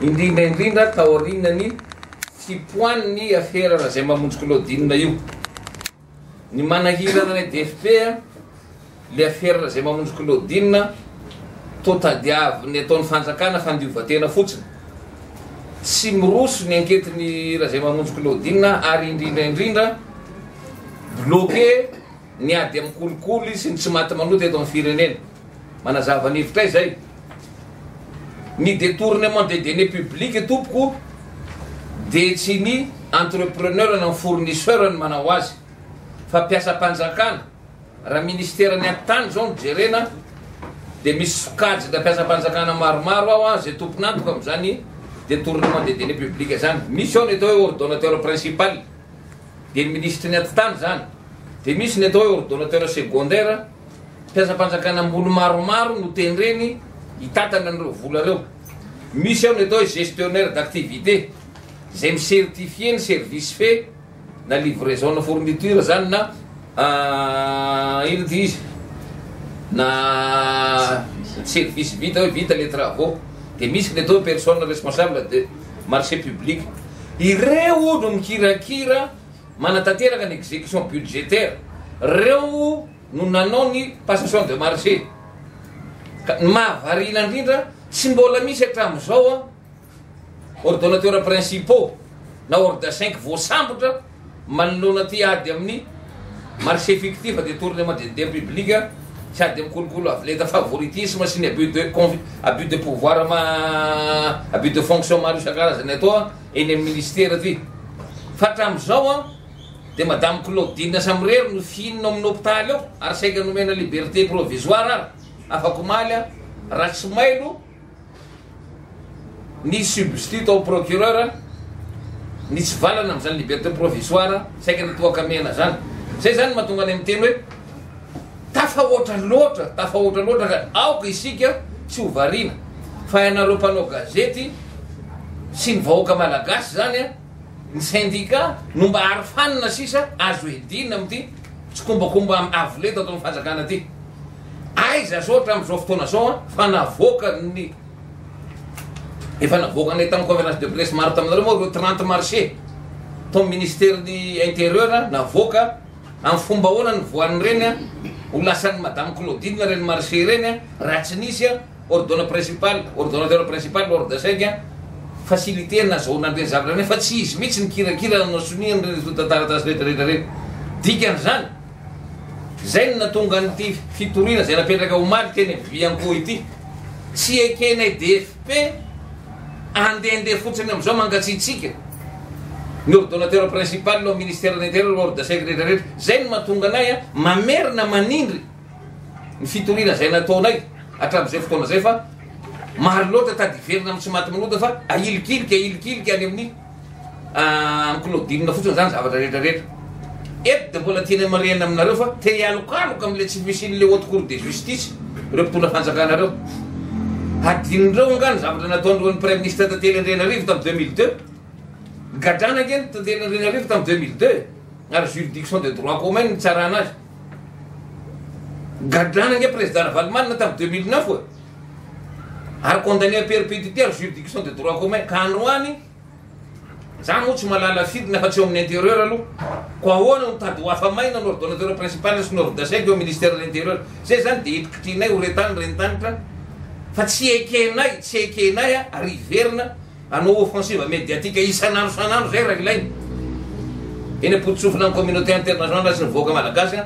indrindra taorinany fipoan'ny afera raha zay mamonjy Claudine io. Ny manahirana ny DFP le afera raha zay mamonjy Claudine totadiaviny ataon'ny fanjakana fandiovatena fotsiny. Tsy miroso ny anketiny raha zay mamonjy Claudine ary indrindra bloqué ny ady amin'ny kolikoly sy ny tsy maty manoty eto amin'ny firenena. Manazava ny hevitra zay. Ny détournement des deniers publics tompoko dia tsy ny entrepreneur na fournisseur ny manao azy fa mpiasam-panjakana. Raha ministera ny atany zao ny jerena dia misy sokajy da mpiasam-panjakana maromaro ao zay tompon'antoka amin'izany détournement des deniers publics zany. Misy ao ny atao hoe ordonnateur principal dia ny ministre ny atany zany. Dia misy ny atao hoe ordonnateur secondaire mpiasam-panjakana ambolo maromaro no tendreny hitatana an'ireo vola reo. Misy ao ny atao hoe gestionnaire d'activité zay micertifie ny service fait na livraison na fourniture zany na ino ty izy na service vita hoe vita les travaux. Dia misy ny atao hoe personne responsable de marché public. Ireo no mikirakira manatanteraka ny exécution budgétaire. Reo no nanao ny passation de marché. Mahavarina indrindra tsy mbola misy hatramin'izao ordonnateur principaux na ordre 5 voasambotra manoloana ty ady amin'ny marché fictif détournement des deniers publics sy ady amin'ny kolokolo avileta favoritisme sy ny abus de pouvoir abus de fonction maro isan-karazany atao eny amin'ny ministère ty. Fa hatramin'izao dia madame Claudine Samrery no fihinana amin'ny hôpitaly ao ary saika nomena liberté provisoire ary afaka maly raha tsy mailo ny substitut au procureur ny tsy valana amin'izany liberté provisoire saika nitoaka mena zany. Zay zany mahatonga any amin'ny teny hoe tafahoatra loatra ka aoka isika tsy ho variana fa ianareo mpanao gazety sy ny vahoaka malagasy zany ny syndicat no mba arifanina sisa azo edina amin'ity tsy kombakomba avoleta atao amin'ny fanjakana ty. Aiza zao hatramin'izao fotoana zao fa navoaka ny efa navoaka ny tamin'ny conférence de presse maro taminareo moa reo 30 marché tao ministère ny intérieur navoaka amin'ny fomba ahoana ny voan'ny reny ho lasan'ny madame Claudine reny marché reny raha tsy nisy ordonnateur principal ordre 5 facilité nazahoana an'ireny zavatra reny fa tsy izy mihitsy nikirakira nasoniany reny tantaratasy rehetrarehetra reny. Dikan'izany zay natonga nyty fitoriana zay napetraka omaly teny Vianco ity tsy ekenay DFP andehandeha fotsiny amin'izao mangatsitsika ny ordonnateur principal no ministère de l'intérieur ordre 5 rehetrarehetra. Zay no mahatonga anay mamerina manindry ny fitoriana zay nataonay hatramin'izay fotoana zay fa maro loatra tadiverina amin'ny tsy maty manota fa ahilikiliky any amin'ny Claudine fotsiny zany zavatra rehetrarehetra. Eto dia mbola tiana marena aminareo fa te hialokaloka amin'le tsy misin'le haute cour de justice ireo mpitondra fanjakana reo. Adinindreo angany zavatra nataon'ireo ny premier ministre tantely Andrianarivo tamin'ny 2002 gadrana akeny tantely Andrianarivo tamin'ny 2002 ary juridiction de droit commun ny tsarana azy. Gadrana ange président Valmanina tamin'ny 2009 ary condamné à perpétuité ary juridiction de droit commun ka androany zany moa tsy malala fidina fa tsy eo amin'ny intérieur aloha ko ahoana mitady ho hafa maina ny ordonnateur principal sy ny ordre 5 eo ministère de l'intérieur. Zay zany dia hitikitrinay ho retany rentanitra fa tsy ekenay ary iverina anao offensive médiatique isanandro zay raha ilainy eny ampotosofina amin'ny communauté internationale sy ny voaka malagasy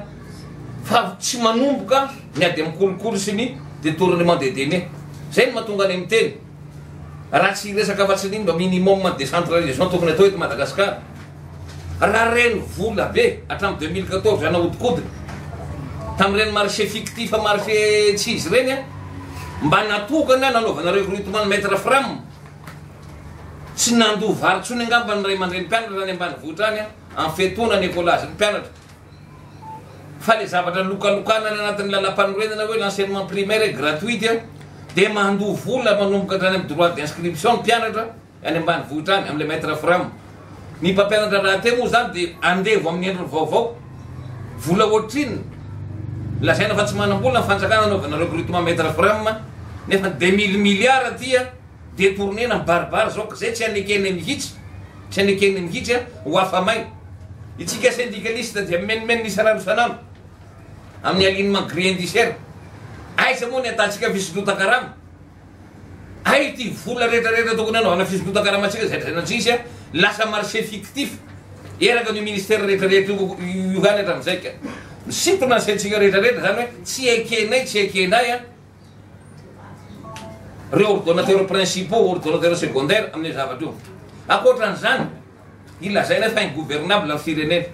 fa tsy manomboka ny ady amin'ny kolokolo sy ny détournement des deniers. Zay no mahatonga any amin'ny teny raha tsy resaka afa-tsy n'iny mba minimum décentralisation tokony atao eto Madagasikara. Raha reny vola be hatramin'ny 2014 anahodikodigny tamin'ireny marché fictif marché tsy izy reny mba natokana nanaovana recrutement maître Fram tsy nandoa varotsony angamba ny ray aman-dreny mpianatra any ambanivohitra any amin'ny fetoana ny écolage ny mpianatra fa le zavatra lokalokana ny anatin'ny lalam-panorenana hoe l'enseignement primaire gratuite dia mandoa vola manomboka hatrany amin'ny droit d'inscription ny mpianatra any ambanivohitra any amin'le maître Fram. Ny mpampianatra raha te moa zany dia andevo amin'ny endriny vaovao vola ohatriny lasaina fa tsy manam-bola ny fanjakana anaovana recrutement maître Fram nefa 2000 milliards aty détournena baribary zao ka zay tsy anekeny mihitsy tsy anekeny mihitsy ho afamay itsika syndicaliste dia menimeny nisy rano isanandro amin'ny alignement grandissaire aiza moa ny atatsika fisolotan-karama ay ty vola rehetrarehetra tokony anaovana fisolotan-karama atsika zay tsisy lasa marché fictif eraka ny ministère rehetrarehetra iohany hatram'izay ka misintona saitsika rehetrarehetra zany hoe tsy ekenay tsy ekenay reo ordonnateur principaux ordonnateur secondaire amin'ny zavatra io akoatran'izany ilazaina fa ingouvernable ny firenena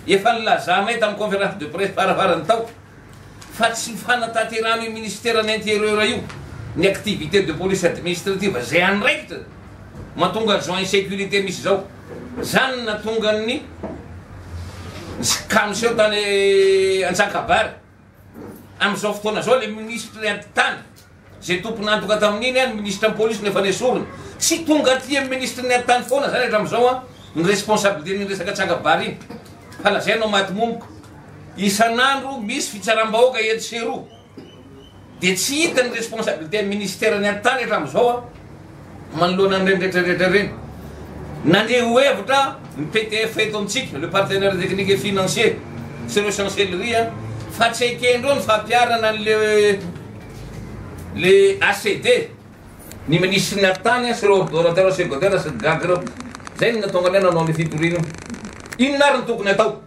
efa nilazanay tamin'ny conférence de presse farafarany tao fa tsy fanatanterano io ministère ny intérieur io ny activité de police administrative zay andraikitra mahatonga adjoint sécurité misy zao zany natonga ny kamiseo tany Antsakabary am'izao fotoana zao le ministre antitany zay tompony antoka tamin'iny ny ministre police nefa nesorona tsy tonga aty ministre ny antitany foana zany hatram'izao ny responsabilité ny resaka Antsakabary iny fa lazainao maty momoko isan'andro misy fitsaram-bahoaka eto seroa de tsy hita ny responsabilité ministère ny antitany hatram'izao manoloana ny rehetrarehetra reny nandeha ho hevitra ny PTF eto amitsika le partenaire technique et financier sy reo chancellerie fa tsy ekendreo ny fampiarana le ACD ny ministre ny antitany sy reo ordonnateur secondaire sy gagy reo zay ny natonga ny nanao ny fitorina inona ary ny tokony atao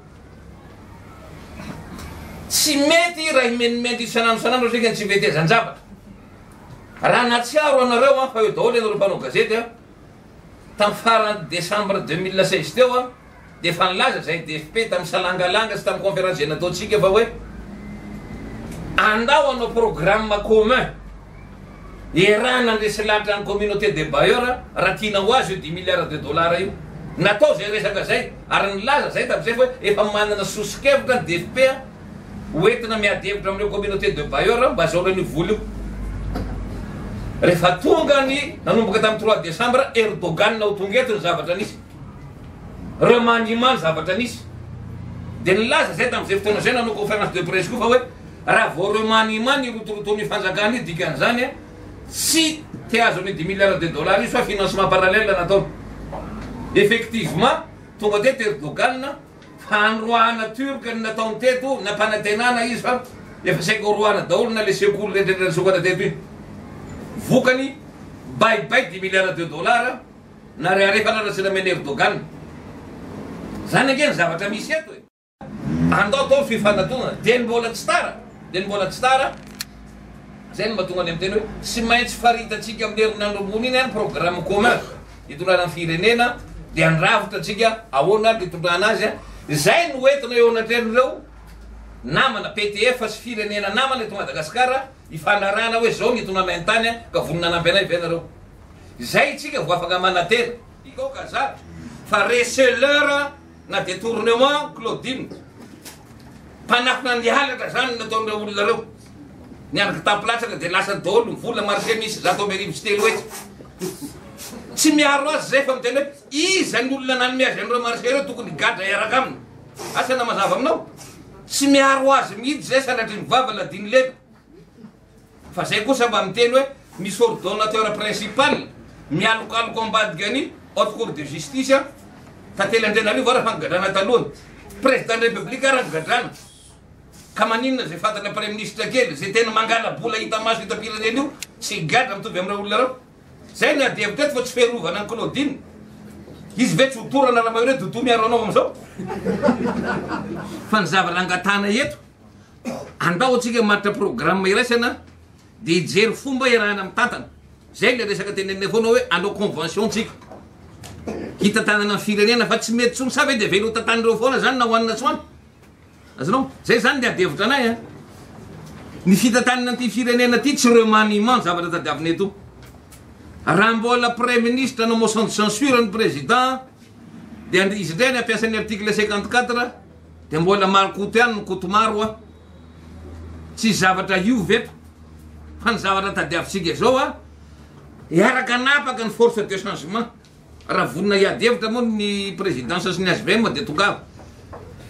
tsy mety raha imenimety isanandro sika tsy vetezan-javatra raha natsiaro anareo fa eo daholo anareo mpanao gazety tamin'ny farany décembre 2016 teo de efa nilaza zay DFP tamin'ny salangalanga sy tamin'ny conférence zay nataotsika fa hoe andao anao programme commun erana andresy lahatra ny communauté de bailleur raha tiana ho azy io 10 milliards de dollars io natao zay resaka zay ary nilaza zay tamin'izay fa hoe efa manana sosikevitra ny DFP hoentina miadevitra amin'ireo communauté de bailleur mba zao reny voly io rehefa tonga ny nanomboka tamin'ny 3 décembre Erdogan ho tonga eto ny zavatra nisy remaniement ny zavatra nisy de nilaza zay tamin'izay fotoana zay nanao conférence de presse koa fa hoe raha vao remaniement ny rotoroton'ny fanjakana io dikan'izany tsy te azo ny 10 milliards de dollars io fa financement parallèle natao effectivement tonga teto Erdogan fa androahana turka ny nataony teto nampanantenana izy fa efa saika roana daholo na le secours rehetrarehetra sokana teto io vokany baibay 10 milliards de dollars na reharefa naratsy nameny Erdogan zany ange ny zavatra misy eto andao tao fifanatona de ny mbola tsy tara zay ny mahatonga any am'teny hoe tsy maintsy faritatsika amin'ny herinandro ambony iny any programme commun hitondrana ny firenena de andrafitra atsika ahoana hitondrana azy zay no entina eo anatreloreo namana PTF sy firenena namana eto Madagasikara ifanarana hoe zao ny tournamentany ka voninanampy anay venareo zay tsika vo afaka manatena ikao kaza fa receleur na détournement Claudine mpanafina ny halatra zany nataon'ireo olona reo niaraka taplatsaka de lasa daholo vola marché misy zato ambirivo sy telo etsy tsy miaro azy zay fa miteny hoe iza ny olona nanomy azy an'ireo marché reo tokony gadra iaraka aminy asana mazava aminao tsy miaro azy mihitsy zay sanatry ny vava ladiny lena fa zay kosa mba miteny hoe misy ordonnateur principal mialokaloko ambadika ny haute cour de justice tately Andrianarivo raha fangadrana talohany président de république raha gadrana ka maninona zay fantana premier ministre kely zay tena mangala bola hita maso hita pirenena io tsy gadra mitovy amin'ireo olona reo zay ny adeviteto fa tsy ferovana ny Claudine izy ve tsy hotorana raha mahore dodo miaro anao am'izao fa ny zava-rangatana eto andao atsika maritra programme iraisana de hijery fomba iarahana amin'ny tantana zay le resaka tenenina foana hoe andao convention tsika hitantanana ny firenena fa tsy mety tsony sa ve de velo tantanireo foana zany na hoanina tsoany azanao zay zany de adevitra anay ny fitantanana ty firenena ty tsy remaniement zavatra tadiavina eto raha mbola premier ministre na motion de censure ny président de izy ndray ny ampiasan'ny article 54 de mbola marokoto ihany ny koto maro tsy zavatra io veto fa ny zavatra tadiavitsika zao iaraka napaka ny force de changement raha vonina iadevitra moa ny présidence sy ny ASVM de tongava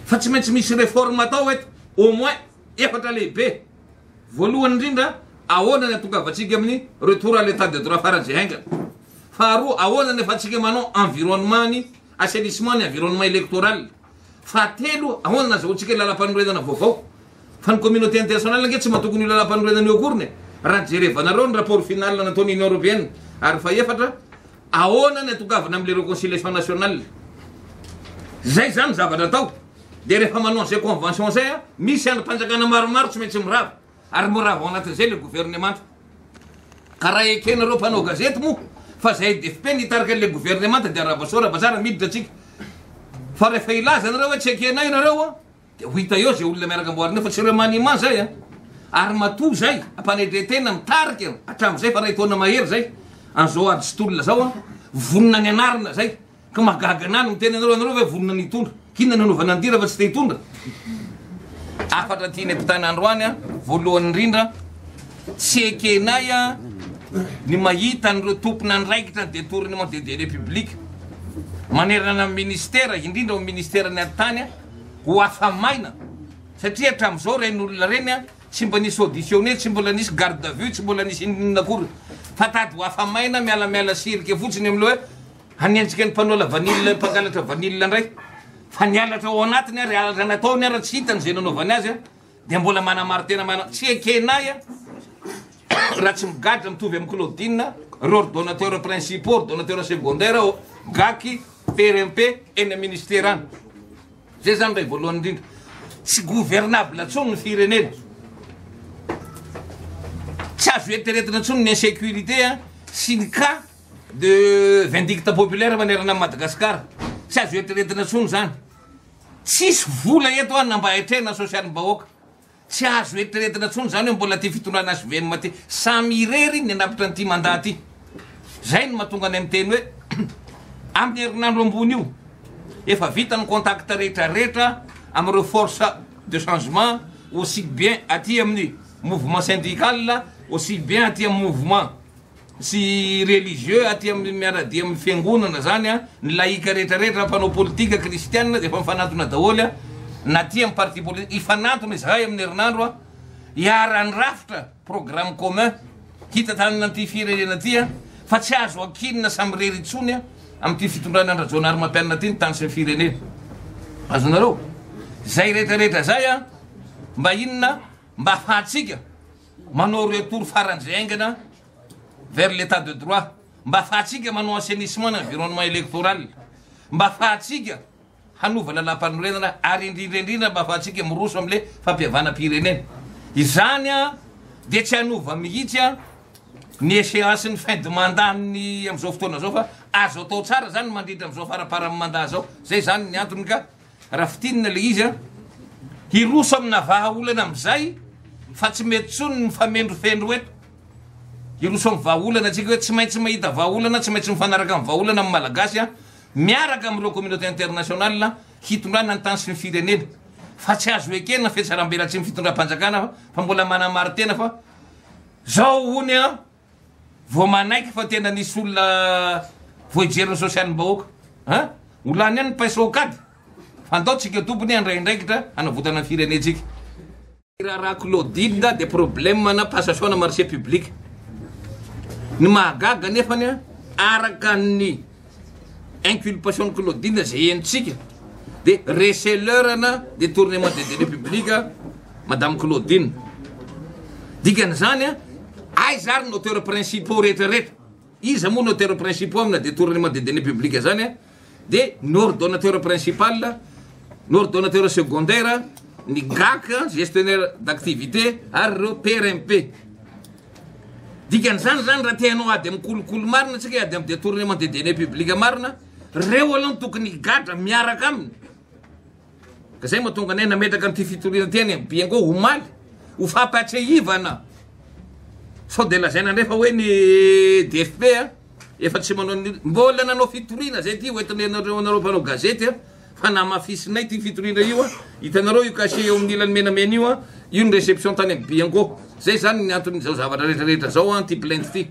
fa tsy maintsy misy réforme atao eto au moins efatra lehibe voalohany indrindra ahoana ny atongavatsika amin'ny retour à l'état de droit faranjay haingana faharoa ahoana nefa atsika manao environnement ny assainissement ny environnement électoral fahatelo ahoana zao tsika lalam-panorenana vaovao fa ny communauté internationale nge tsy matokony lalam-panorenana eo akoriny raha jerevanareo ny rapport final nataony union européenne ary fa efatra ahoana ny atongavana am'le réconciliation nationale zay zany zavatra atao de rehefa manao zay convention zay a misy anympanjakana maromaro tsy maintsy mirava ary mirava ao anatin'izay le gouvernement karaha ekenareo mpanao gazety mo fa zay DFP nitarika le gouvernement de arabasora bazara miditra atsika fa rehefa ilaza nareo hoe tsy ekenay nareo de ho hita eo zay olona miaraka amboarina fa tsy reo manima zay a ary mato zay ampanedretena mitarika hatram'izay fa raha taona mahery zay an'izao ady sy tolona zao a vonina ny anarina zay ka mahagaga anany mitena anareo hoe vonina nitondra kina nanaovana andira fa tsy te hitondra afatra tiany ampitany androany a voalohany indrindra tsy ekenay a ny mahita nireo tompona ndraikitra ny détournement de deniers publics manerana ministère indrindra ministère ny atany a ho afamaina satria hatram'izao ren'olona reny a tsy mba nisy auditionné tsy mbola nisy garde à vue tsy mbola nisy inakory fa tady ho afamaina mialamiala sirika fotsiny am'le hoe hanenjika ny mpanola vanille mpangalatra vanille ndray fa nialatra ao anatiny ary alatra nataony ara tsy hitany zay nanaovany azy a de mbola manamaro tena mana tsy ekenay a raha tsy migadra mitovy amin'ny Claudine reo ordonnateur principaux ordonnateur secondaire gaky PRMP eny ministère any zay zany ray voalohany indrindra tsy gouvernable atsony ny firenena tsy azo eritreretina atsony ny insécurité a sy ny cas de vindicte populaire manerana Madagascar tsy azo eritreretina atsony zany tsisy vola eto a namba etrena sosialim-bahoaka tsy azo eritreretina atsony zany hoe mbola ty fitondrana SVM ty samy irery ny anapitra nyty mandat ty zay no mahatonga any am'teny hoe amin'ny herinandro ambony io efa vita ny contact rehetrarehetra am'ireo force de changement aussi bien aty amin'ny mouvement syndical aussi bien aty amin'ny mouvement sy religieux aty amin'ny miaradia amin'ny fiangonana zany a ny laïka rehetrarehetra mpanao politika kristianina de efa mifanatona daholy a na ty amin'ny parti politique ifanatona izahay amin'ny herinandro a hiarany rafitra programme commun hita tanina ty firenena ty a fa tsy azo akinina samy reritsony a am'ty fitondrana andrajonary mampianina ty ny tany sy ny firenena azonareo zay rehetrarehetra zay a mba inona mba afahatsika manao retour faran'izay aingana vers l'état de droit mba afahatsika manao assainissement na environnement électoral mba afahatsika hanova lalam-panorenana ary indrindraindrindra mba afahatsika miroso am'le fampihavana-pirenena izany a de tsy hanova mihitsy a ny échéance ny fin de mandat ny am'izao fotoana zao fa azo atao tsara zany mandritra am'izao farapara amin'ny mandat zao zay zany ny antony ka raha fitinina le izy a hiroso amina vahaolana am'izay fa tsy mety tsony ny famendrofendro eto hiroso amin'ny vahaolana atsika hoe tsy maintsy mahita vahaolana tsy maintsy mifanaraka amin'ny vahaolana amin'ny malagasy a miaraka am'ireo communauté internationale hitondrana ny tany sy ny firenena fa tsy azo ekena fietsarambela tsy mifitondram-panjakana fa mbola manamary tena fa zao hony a vo manaiky fa tena nisy olona voijeriny sosialim-bahoaka a olany any paisokady fandao tsika tompony andraindraikitra anavotana ny firenetsika raha Claudine de problème na passation na marché public ny mahagaga nefany a araka ny inculpation de Claudine zay enitsika de receleur na détournement de deniers publics madame Claudine dikany zany a ay zary ny auteur principaux rehetrarehetra izy moa ny auteur principaux amina détournement de deniers publics zany a de ny ordonnateur principal ny ordonnateur secondaire ny GAC gestionnaire d'activité ary reo PRMP dikany zany raha tianao ady amin'ny kolokolo marina tsika ady amin'ny détournement de deniers publics marina reo aloha tokony higadra miaraka aminy ka zay mahatonga anay nametraka am'ty fitorina ty any biango ho maly ho fampatrehivana sao de lazaina ndray fa hoe ny DFP a efa tsy manao mbola nanao fitorina zay ty hoentinay anareo mpanao gazety a fa namafisinay ty fitorina io a hitanareo io cachet eo amin'ny ilany menamena io a io ny réception tany amin'ny biango zay zany ny anton'izao zavatra rehetrarehetra zao a ty plainte ty